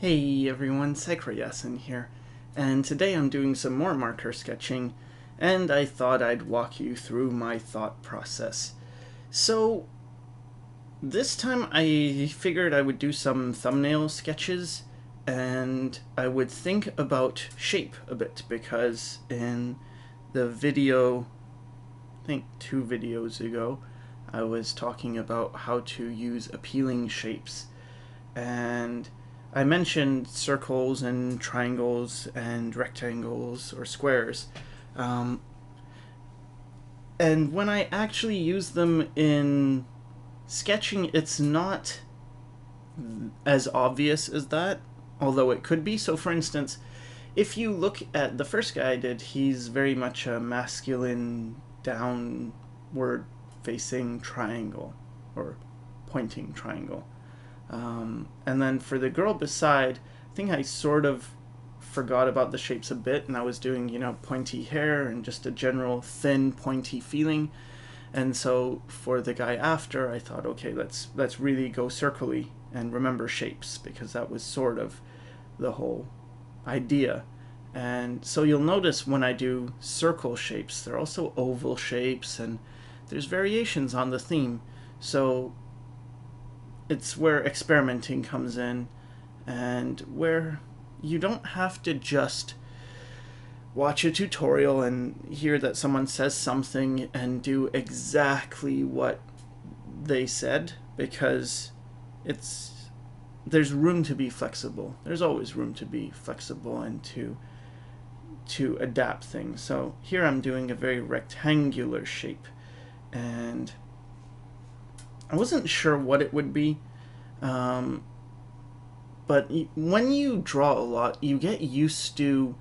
Hey everyone, Sycra here, and today I'm doing some more marker sketching, and I thought I'd walk you through my thought process. So, this time I figured I would do some thumbnail sketches, and I would think about shape a bit, because in the video, I think 2 videos ago, I was talking about how to use appealing shapes, and I mentioned circles and triangles and rectangles or squares. And when I actually use them in sketching, it's not as obvious as that, although it could be. So for instance, if you look at the first guy I did, he's very much a masculine downward facing triangle or pointing triangle. And then for the girl beside, I think I sort of forgot about the shapes a bit, and I was doing, pointy hair and just a general thin, pointy feeling. And so for the guy after, I thought, okay, let's really go circly and remember shapes, because that was sort of the whole idea. And so you'll notice when I do circle shapes, they're also oval shapes, and there's variations on the theme. So it's where experimenting comes in, and where you don't have to just watch a tutorial and hear that someone says something and do exactly what they said, because there's room to be flexible. There's always room to be flexible and to adapt things. So here I'm doing a very rectangular shape, and I wasn't sure what it would be, but when you draw a lot, you get used to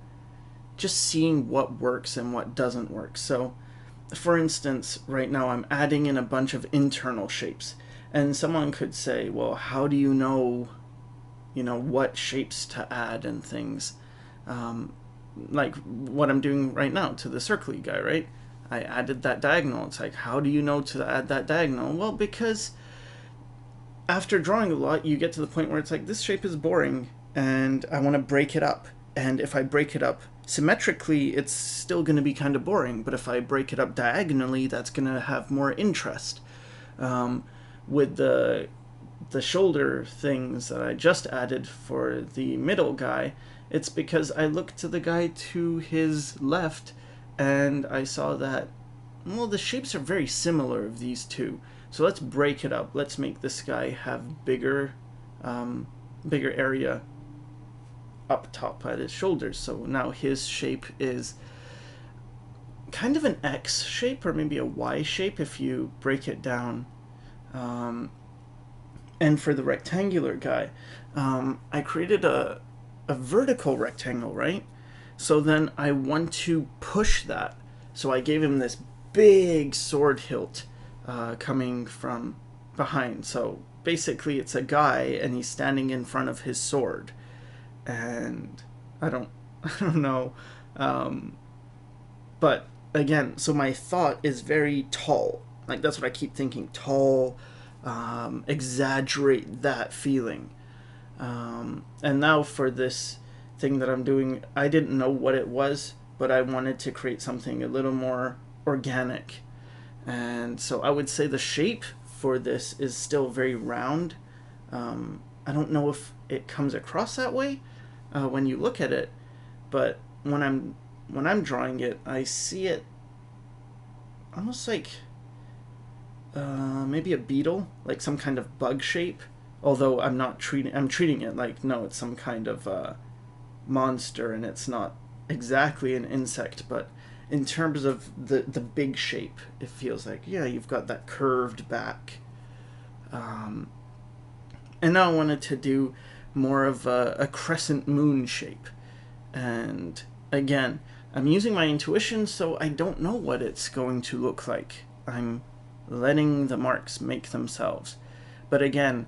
just seeing what works and what doesn't work. So, for instance, right now I'm adding in a bunch of internal shapes, and someone could say, well, how do you know what shapes to add and things? Like what I'm doing right now to the circly guy, right? I added that diagonal. It's like, how do you know to add that diagonal? Well, because after drawing a lot, you get to the point where it's like, this shape is boring, and I want to break it up. And if I break it up symmetrically, it's still going to be kind of boring. But if I break it up diagonally, that's going to have more interest. With the shoulder things that I just added for the middle guy, it's because I looked to the guy to his left, and I saw that, well, the shapes are very similar of these two. So let's break it up. Let's make this guy have bigger area up top at his shoulders. So now his shape is kind of an X shape, or maybe a Y shape if you break it down. And for the rectangular guy, I created a vertical rectangle, right? So then I want to push that. So I gave him this big sword hilt coming from behind. So basically it's a guy, and he's standing in front of his sword. And I don't know. But again, so my thought is very tall. Like, that's what I keep thinking. Tall, exaggerate that feeling. And now for this thing that I'm doing, I didn't know what it was, but I wanted to create something a little more organic. And so I would say the shape for this is still very round. I don't know if it comes across that way when you look at it, but when I'm drawing it, I see it almost like maybe a beetle, like some kind of bug shape. Although I'm treating it like, no, it's some kind of monster, and it's not exactly an insect, but in terms of the big shape, it feels like, yeah, you've got that curved back. And now I wanted to do more of a crescent moon shape. And again, I'm using my intuition, so I don't know what it's going to look like. I'm letting the marks make themselves. But again,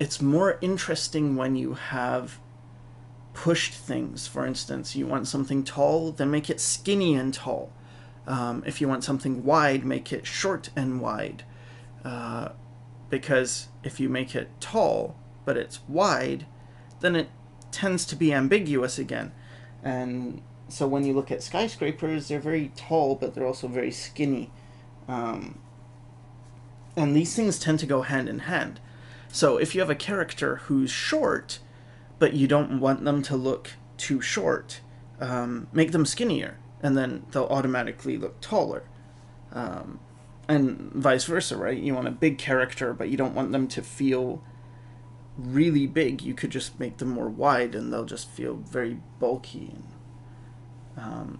it's more interesting when you have pushed things. For instance, you want something tall, then make it skinny and tall. If you want something wide, make it short and wide. Because if you make it tall, but it's wide, then it tends to be ambiguous again. And so when you look at skyscrapers, they're very tall, but they're also very skinny. Um, and these things tend to go hand in hand. So if you have a character who's short, but you don't want them to look too short, make them skinnier, and then they'll automatically look taller. And vice versa, right? You want a big character, but you don't want them to feel really big. You could just make them more wide, and they'll just feel very bulky.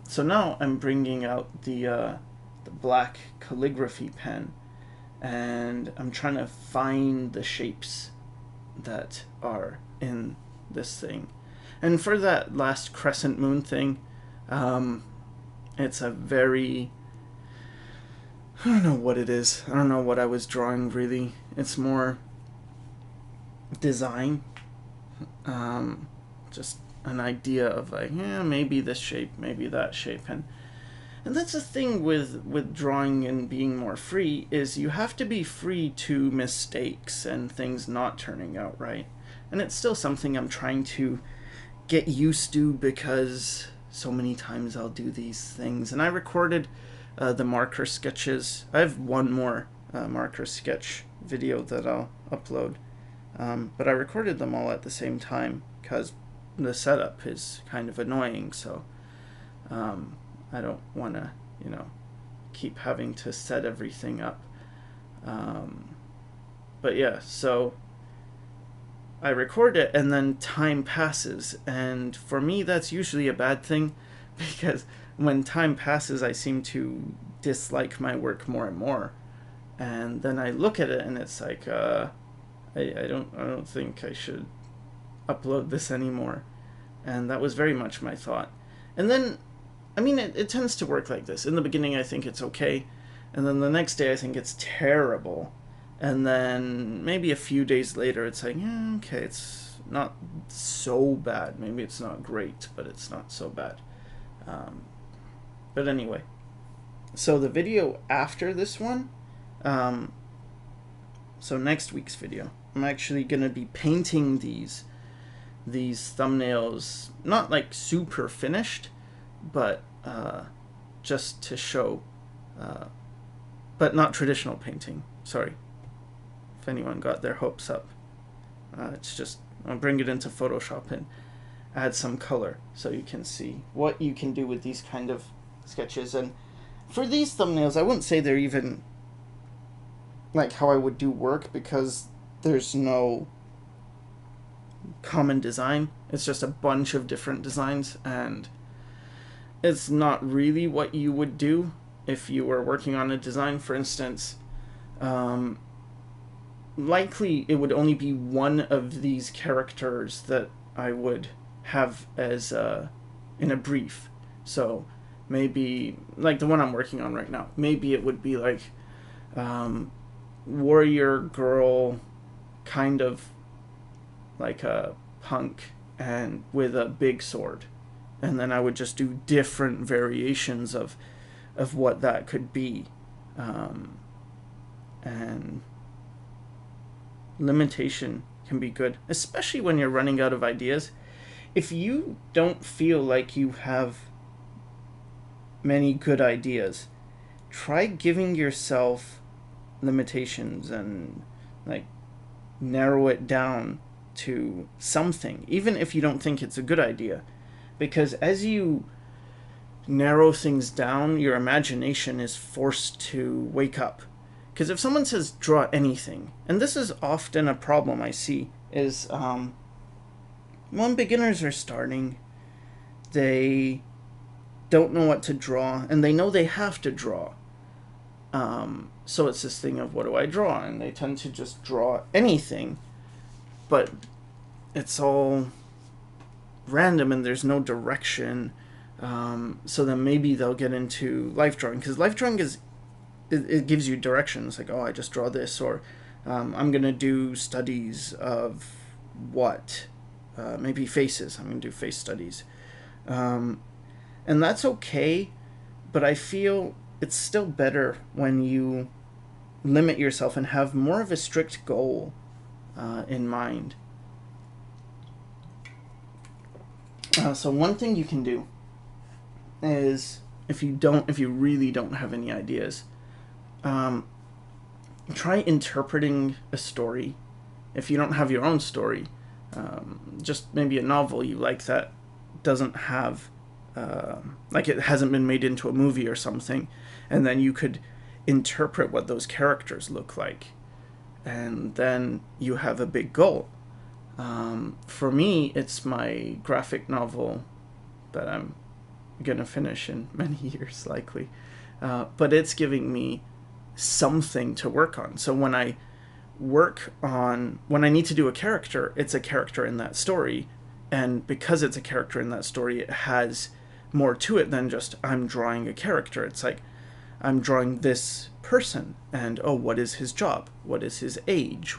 So now I'm bringing out the black calligraphy pen, and I'm trying to find the shapes that are in this thing. And for that last crescent moon thing, it's a very... I don't know what it is. I don't know what I was drawing, really. It's more design. Just an idea of like, yeah, maybe this shape, maybe that shape. And that's the thing with drawing and being more free, is you have to be free to mistakes and things not turning out right. And it's still something I'm trying to get used to, because so many times I'll do these things. And I recorded the marker sketches. I have one more marker sketch video that I'll upload. But I recorded them all at the same time because the setup is kind of annoying, so I don't want to, keep having to set everything up. But yeah, so I record it and then time passes, and for me that's usually a bad thing, because when time passes I seem to dislike my work more and more, and then I look at it and it's like I don't think I should upload this anymore. And that was very much my thought. And then, I mean, it tends to work like this. In the beginning I think it's okay, and then the next day I think it's terrible, and then maybe a few days later it's like, yeah, okay, it's not so bad. Maybe it's not great, but it's not so bad. But anyway, so the video after this one, so next week's video, I'm actually going to be painting these thumbnails, not like super finished, but just to show, but not traditional painting, sorry, if anyone got their hopes up. It's just, I'll bring it into Photoshop and add some color so you can see what you can do with these kind of sketches. And for these thumbnails, I wouldn't say they're even like how I would do work, because there's no common design. It's just a bunch of different designs, and it's not really what you would do if you were working on a design. For instance, likely it would only be one of these characters that I would have as in a brief. So maybe like the one I'm working on right now, maybe it would be like warrior girl, kind of like a punk, and with a big sword, and then I would just do different variations of what that could be. And limitation can be good, especially when you're running out of ideas. If you don't feel like you have many good ideas, try giving yourself limitations and like narrow it down to something, even if you don't think it's a good idea, because as you narrow things down, your imagination is forced to wake up. Because if someone says draw anything, and this is often a problem I see, is when beginners are starting, they don't know what to draw, and they know they have to draw. So it's this thing of, what do I draw? And they tend to just draw anything, but it's all random and there's no direction. So then maybe they'll get into life drawing, because life drawing is, it gives you directions, like, oh, I just draw this, or I'm going to do studies of what? Maybe faces. I'm going to do face studies. And that's okay, but I feel it's still better when you limit yourself and have more of a strict goal in mind. So one thing you can do is, if you really don't have any ideas, um, try interpreting a story. If you don't have your own story, just maybe a novel you like that doesn't have, like it hasn't been made into a movie or something, and then you could interpret what those characters look like, and then you have a big goal. For me, it's my graphic novel that I'm gonna finish in many years, likely. But it's giving me something to work on. So when I need to do a character, it's a character in that story, and because it's a character in that story, it has more to it than just I'm drawing a character. It's like I'm drawing this person, and oh, what is his job? What is his age?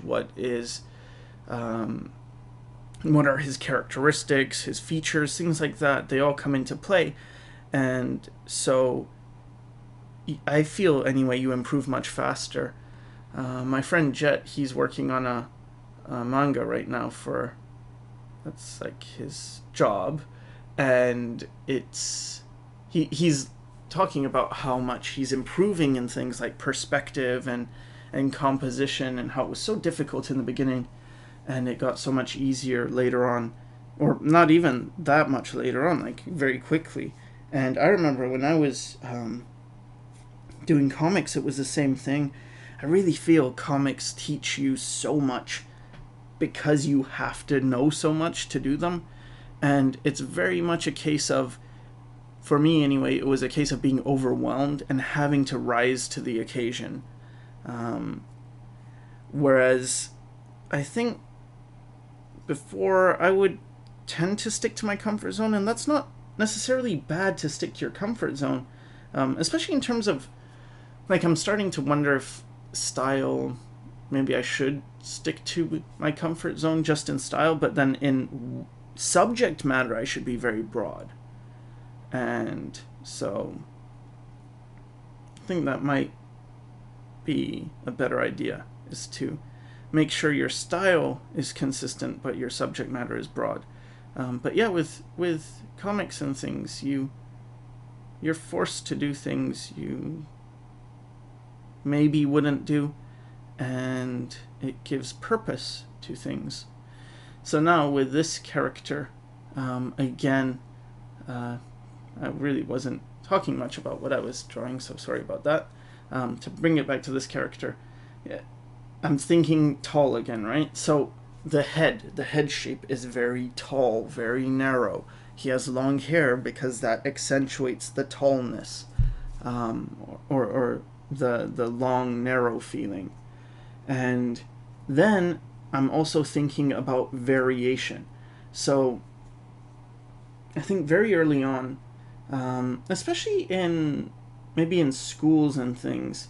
Um, what are his characteristics, his features, things like that. They all come into play, and so I feel anyway you improve much faster. My friend Jet, he's working on a manga right now for, that's like his job, and he's talking about how much he's improving in things like perspective and composition, and how it was so difficult in the beginning and it got so much easier later on, or not even that much later on, like very quickly. And I remember when I was doing comics, it was the same thing. I really feel comics teach you so much because you have to know so much to do them. And it's very much a case of, for me anyway, it was a case of being overwhelmed and having to rise to the occasion. Um, Whereas I think before I would tend to stick to my comfort zone, and that's not necessarily bad to stick to your comfort zone, especially in terms of, like, I'm starting to wonder if style, maybe I should stick to my comfort zone just in style, but then in subject matter I should be very broad. And so I think that might be a better idea, is to make sure your style is consistent but your subject matter is broad. But yeah, with comics and things, you're forced to do things you maybe wouldn't do, and it gives purpose to things. So now with this character, again, I really wasn't talking much about what I was drawing, so sorry about that. To bring it back to this character, yeah, I'm thinking tall again, right? So the head shape is very tall, very narrow. He has long hair because that accentuates the tallness, or the long narrow feeling. And then I'm also thinking about variation. So I think very early on, especially in maybe in schools and things,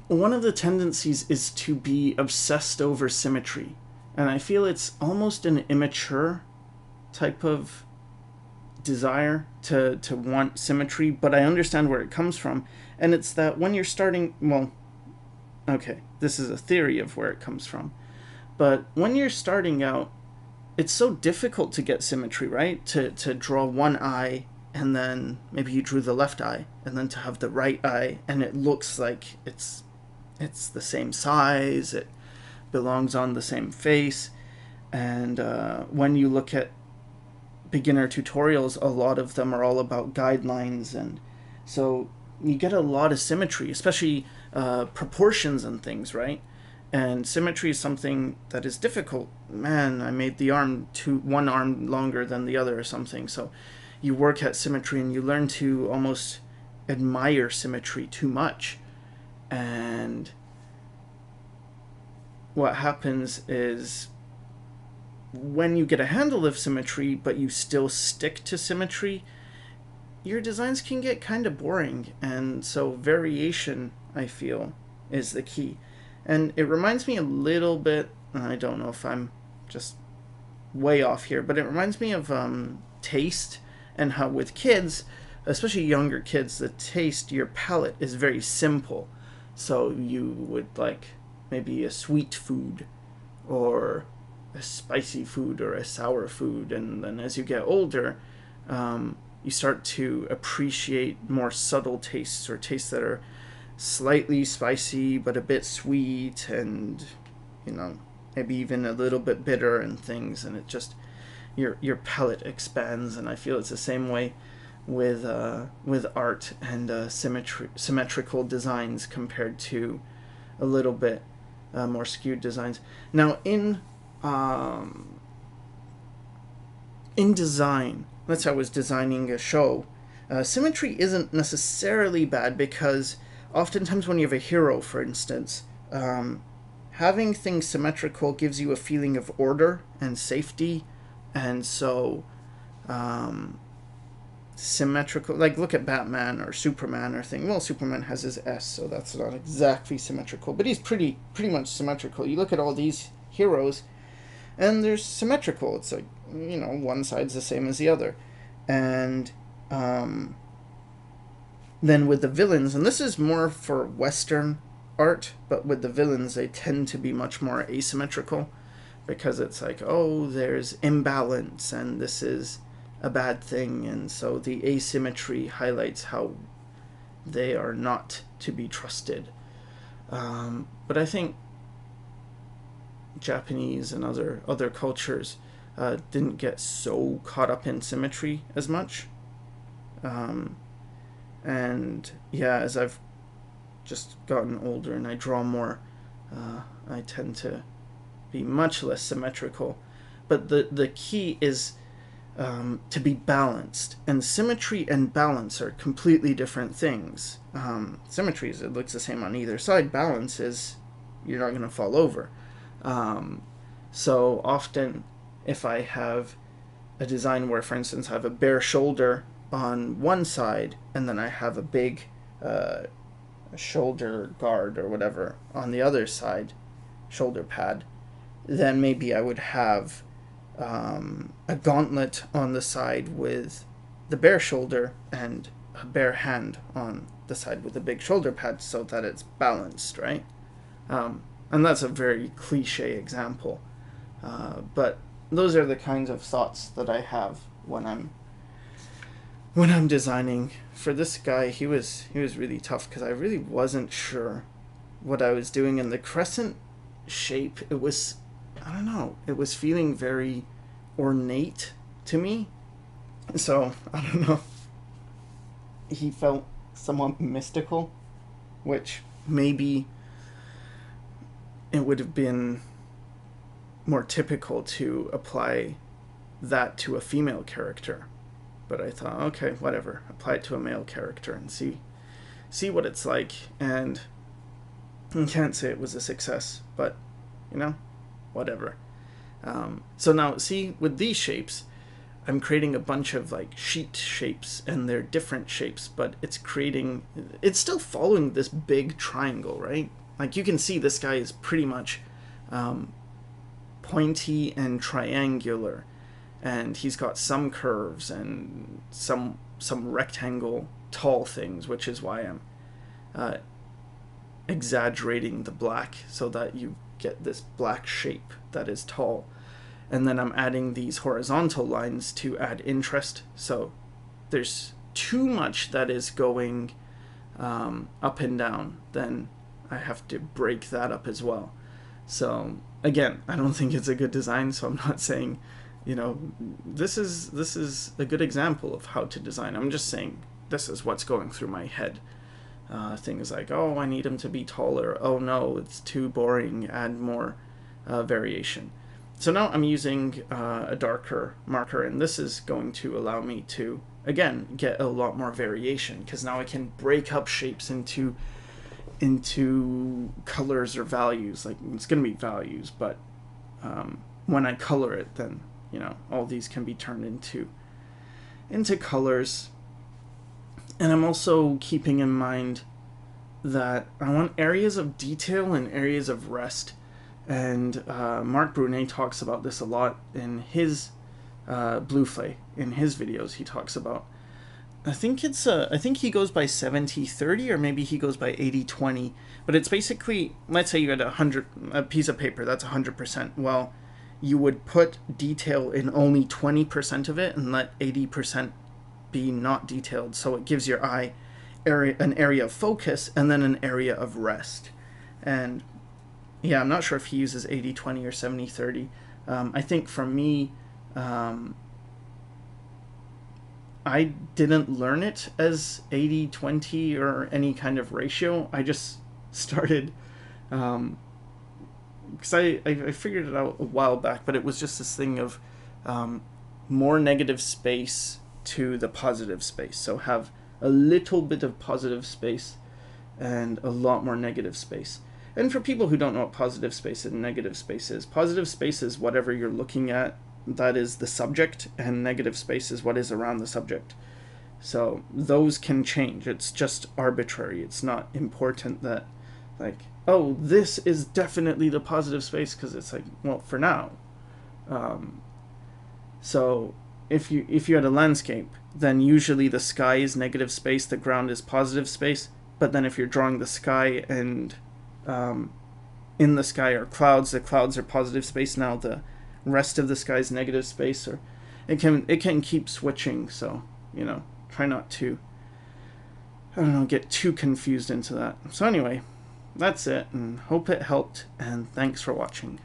one of the tendencies is to be obsessed over symmetry. And I feel it's almost an immature type of desire to want symmetry, but I understand where it comes from. And it's that when you're starting, well, okay, this is a theory of where it comes from. But when you're starting out, it's so difficult to get symmetry, right? To draw one eye, and then maybe you drew the left eye, and then to have the right eye, and it looks like it's the same size, it belongs on the same face. And when you look at beginner tutorials, a lot of them are all about guidelines, and so you get a lot of symmetry, especially proportions and things, right? And symmetry is something that is difficult. Man, I made the one arm longer than the other or something. So you work at symmetry and you learn to almost admire symmetry too much. And what happens is, when you get a handle of symmetry but you still stick to symmetry, your designs can get kind of boring. And so variation, I feel, is the key. And it reminds me a little bit, I don't know if I'm just way off here, but it reminds me of taste, and how with kids, especially younger kids, the taste, your palate is very simple. So you would like maybe a sweet food, or a spicy food or a sour food, and then as you get older, you start to appreciate more subtle tastes, or tastes that are slightly spicy but a bit sweet, and maybe even a little bit bitter and things, and it just your palate expands. And I feel it's the same way with art and symmetrical designs compared to a little bit more skewed designs. Now in design, let's say I was designing a show, symmetry isn't necessarily bad, because oftentimes when you have a hero, for instance, having things symmetrical gives you a feeling of order and safety. And so symmetrical, like look at Batman or Superman or thing. Well, Superman has his S, so that's not exactly symmetrical, but he's pretty much symmetrical. You look at all these heroes and they're symmetrical. It's like, one side's the same as the other. And then with the villains, and this is more for Western art, but with the villains, they tend to be much more asymmetrical, because it's like, oh, there's imbalance and this is a bad thing, and so the asymmetry highlights how they are not to be trusted. But I think Japanese and other cultures didn't get so caught up in symmetry as much. And yeah, as I've just gotten older and I draw more, I tend to be much less symmetrical. But the key is to be balanced, and symmetry and balance are completely different things. Symmetry is, it looks the same on either side. Balance is, you're not going to fall over. So often, if I have a design where, for instance, I have a bare shoulder on one side, and then I have a big shoulder guard or whatever on the other side, shoulder pad, then maybe I would have a gauntlet on the side with the bare shoulder and a bare hand on the side with the big shoulder pad, so that it's balanced, right? And that's a very cliche example, but those are the kinds of thoughts that I have when I'm designing. For this guy, he was really tough, because I really wasn't sure what I was doing. And the crescent shape, it was, I don't know, it was feeling very ornate to me. So, I don't know, he felt somewhat mystical, which maybe it would have been more typical to apply that to a female character. But I thought, okay, whatever, apply it to a male character and see what it's like. And I can't say it was a success, but whatever. So now, see, with these shapes, I'm creating a bunch of like sheet shapes, and they're different shapes, but it's still following this big triangle, right? Like you can see this guy is pretty much pointy and triangular, and he's got some curves and some rectangle tall things, which is why I'm exaggerating the black so that you get this black shape that is tall. And then I'm adding these horizontal lines to add interest. So there's too much that is going up and down, then I have to break that up as well. So again, I don't think it's a good design, so I'm not saying, this is a good example of how to design. I'm just saying this is what's going through my head. Things like, oh, I need him to be taller. Oh no, it's too boring. Add more variation. So now I'm using a darker marker, and this is going to allow me to, again, get a lot more variation, because now I can break up shapes into colors or values. Like, it's going to be values, but when I color it, then all these can be turned into colors. And I'm also keeping in mind that I want areas of detail and areas of rest. And Mark Brunet talks about this a lot in his Blue Flay. In his videos, he talks about, I think he goes by 70-30, or maybe he goes by 80-20. But it's basically, let's say you had a piece of paper, that's 100%. Well, you would put detail in only 20% of it and let 80% be not detailed. So it gives your eye an area of focus and then an area of rest. And yeah, I'm not sure if he uses 80-20 or 70-30. I think for me, I didn't learn it as 80-20 or any kind of ratio. I just started, because I figured it out a while back, but it was just this thing of more negative space to the positive space. So have a little bit of positive space and a lot more negative space. And for people who don't know what positive space and negative space is, positive space is whatever you're looking at, that is the subject, and negative space is what is around the subject. So those can change. It's just arbitrary. It's not important that, like, oh, this is definitely the positive space, because it's like, well, for now. So if you had a landscape, then usually the sky is negative space, the ground is positive space. But then if you're drawing the sky and in the sky are clouds, the clouds are positive space. Now the rest of the sky is negative space, or it can keep switching. So try not to, I don't know, get too confused into that. So anyway, that's it, and hope it helped, and thanks for watching.